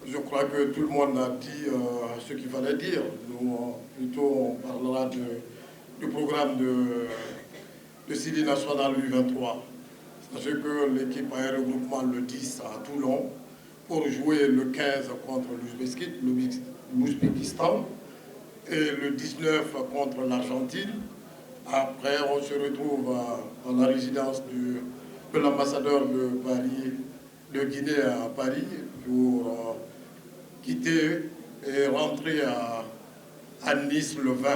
Je crois que tout le monde a dit ce qu'il fallait dire. Nous, plutôt, on parlera du programme de Sidi National U23. Sachez que l'équipe a un regroupement le 10 à Toulon pour jouer le 15 contre l'Ouzbékistan et le 19 contre l'Argentine. Après, on se retrouve à la résidence de l'ambassadeur de Guinée à Paris pour quitter et rentrer à Nice le 20.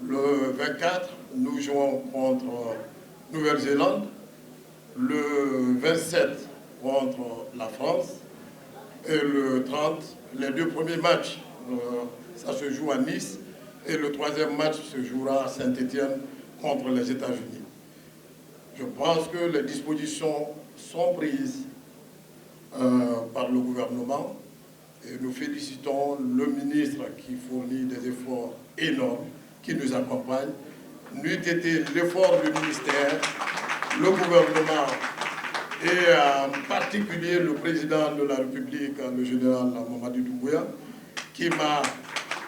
Le 24, nous jouons contre Nouvelle-Zélande. Le 27 contre la France. Et le 30, les deux premiers matchs, ça se joue à Nice. Et le troisième match se jouera à Saint-Étienne contre les États-Unis. Je pense que les dispositions sont prises par le gouvernement et nous félicitons le ministre qui fournit des efforts énormes, qui nous accompagne. N'eût été l'effort du ministère, le gouvernement et en particulier le président de la République, le général Mamadi Doumbouya, qui m'a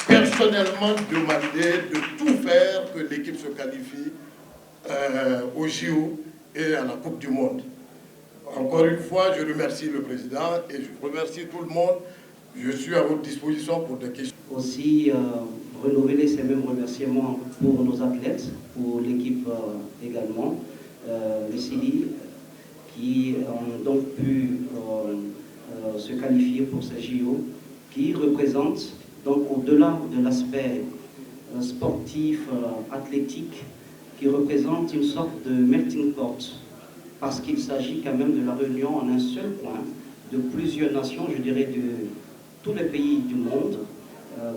personnellement demandé de tout faire que l'équipe se qualifie au JO et à la Coupe du Monde. Encore une fois, je remercie le président et je remercie tout le monde. Je suis à votre disposition pour des questions. Aussi, renouveler ces mêmes remerciements pour nos athlètes, pour l'équipe également, les Sidi, qui ont donc pu se qualifier pour ces JO, qui représentent, donc au-delà de l'aspect sportif, athlétique, qui représente une sorte de melting pot, parce qu'il s'agit quand même de la réunion en un seul point de plusieurs nations, je dirais de tous les pays du monde.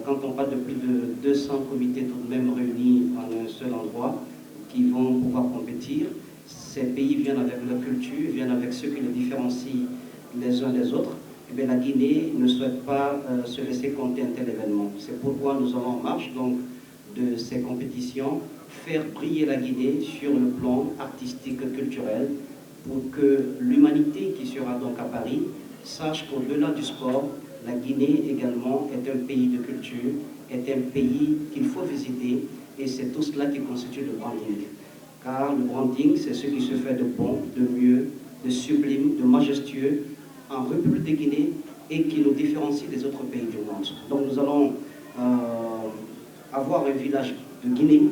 Quand on parle de plus de 200 comités tout de même réunis en un seul endroit, qui vont pouvoir compétir, ces pays viennent avec leur culture, viennent avec ce qui les différencie les uns des autres. Et bien, la Guinée ne souhaite pas se laisser compter un tel événement. C'est pourquoi nous allons en marche donc, de ces compétitions, faire briller la Guinée sur le plan artistique et culturel, pour que l'humanité qui sera donc à Paris sache qu'au-delà du sport, la Guinée également est un pays de culture, est un pays qu'il faut visiter, et c'est tout cela qui constitue le branding. Car le branding, c'est ce qui se fait de bon, de mieux, de sublime, de majestueux en République de Guinée et qui nous différencie des autres pays du monde. Donc nous allons avoir un village de Guinée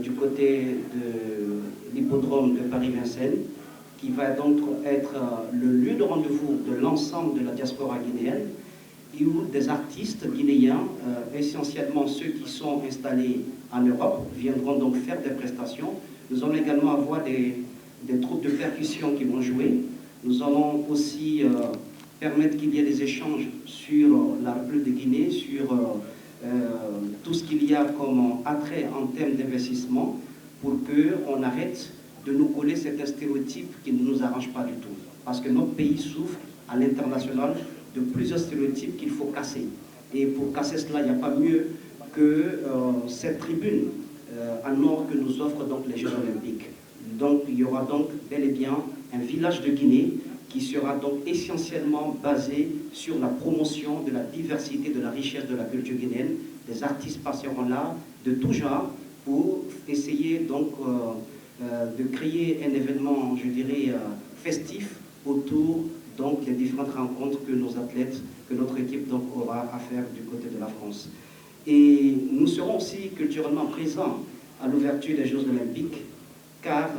du côté de l'hippodrome de Paris-Vincennes, qui va donc être le lieu de rendez-vous de l'ensemble de la diaspora guinéenne, et où des artistes guinéens, essentiellement ceux qui sont installés en Europe, viendront donc faire des prestations. Nous allons également avoir des troupes de percussion qui vont jouer. Nous allons aussi permettre qu'il y ait des échanges sur la République de Guinée, sur tout ce qu'il y a comme attrait en termes d'investissement, pour qu'on arrête de nous coller certains stéréotypes qui ne nous arrangent pas du tout. Parce que notre pays souffre à l'international de plusieurs stéréotypes qu'il faut casser. Et pour casser cela, il n'y a pas mieux que cette tribune en or que nous offrent donc les Jeux Olympiques. Donc il y aura donc bel et bien un village de Guinée qui sera donc essentiellement basé sur la promotion de la diversité, de la richesse de la culture guinéenne. Des artistes passeront là de tout genre pour essayer donc de créer un événement, je dirais, festif autour donc des différentes rencontres que nos athlètes, que notre équipe donc aura à faire du côté de la France. Et nous serons aussi culturellement présents à l'ouverture des Jeux Olympiques, car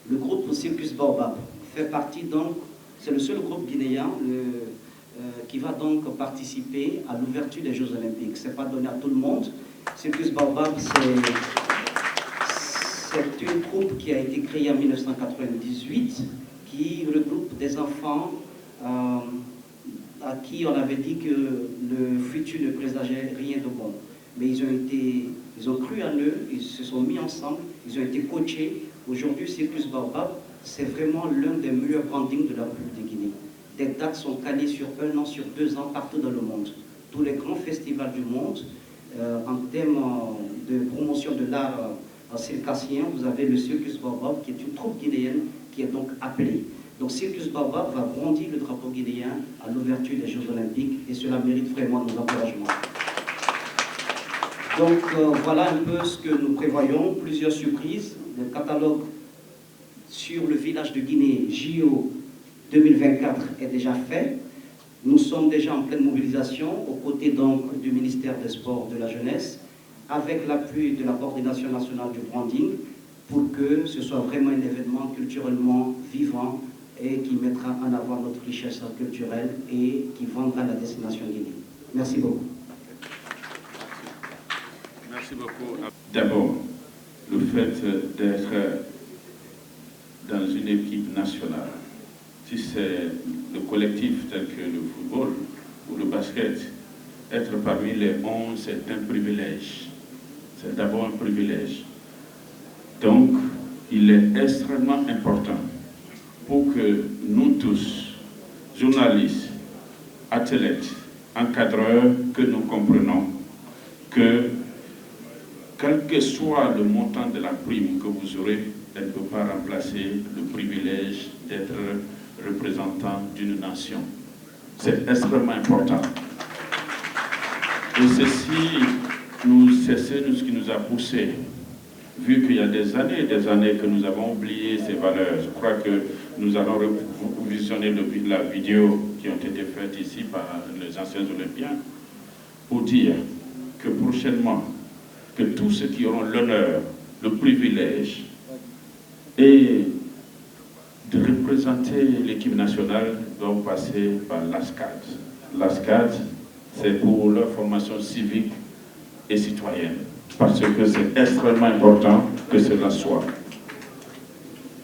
le groupe Circus Baobab fait partie donc, c'est le seul groupe guinéen qui va donc participer à l'ouverture des Jeux Olympiques. Ce n'est pas donné à tout le monde. Circus Baobab, c'est une troupe qui a été créée en 1998, qui regroupe des enfants à qui on avait dit que le futur ne présageait rien de bon. Mais ils ont cru en eux, ils se sont mis ensemble, ils ont été coachés. Aujourd'hui, Circus Baobab, c'est vraiment l'un des meilleurs brandings de la République de Guinée. Des dates sont calées sur 1 an, sur 2 ans, partout dans le monde. Tous les grands festivals du monde, en termes de promotion de l'art circassien, vous avez le Circus Baobab, qui est une troupe guinéenne qui est donc appelée. Donc Circus Baobab va brandir le drapeau guinéen à l'ouverture des Jeux Olympiques et cela mérite vraiment nos encouragements. Donc voilà un peu ce que nous prévoyons, plusieurs surprises. Le catalogue sur le village de Guinée, JO 2024, est déjà fait. Nous sommes déjà en pleine mobilisation, aux côtés donc du ministère des Sports de la Jeunesse, avec l'appui de la coordination nationale du branding, pour que ce soit vraiment un événement culturellement vivant et qui mettra en avant notre richesse culturelle et qui vendra la destination Guinée. Merci beaucoup. Merci beaucoup. D'abord, le fait d'être dans une équipe nationale, si c'est le collectif tel que le football ou le basket, être parmi les 11, c'est un privilège. C'est d'abord un privilège. Donc, il est extrêmement important pour que nous tous, journalistes, athlètes, encadreurs, que nous comprenions que quel que soit le montant de la prime que vous aurez, elle ne peut pas remplacer le privilège d'être représentant d'une nation. C'est extrêmement important. Et c'est ce qui nous a poussé, vu qu'il y a des années que nous avons oublié ces valeurs. Je crois que nous allons visionner la vidéo qui ont été faites ici par les anciens Olympiens pour dire que prochainement, que tous ceux qui auront l'honneur, le privilège et de représenter l'équipe nationale doivent passer par l'ASCAD. L'ASCAD, c'est pour leur formation civique et citoyenne, parce que c'est extrêmement important que cela soit.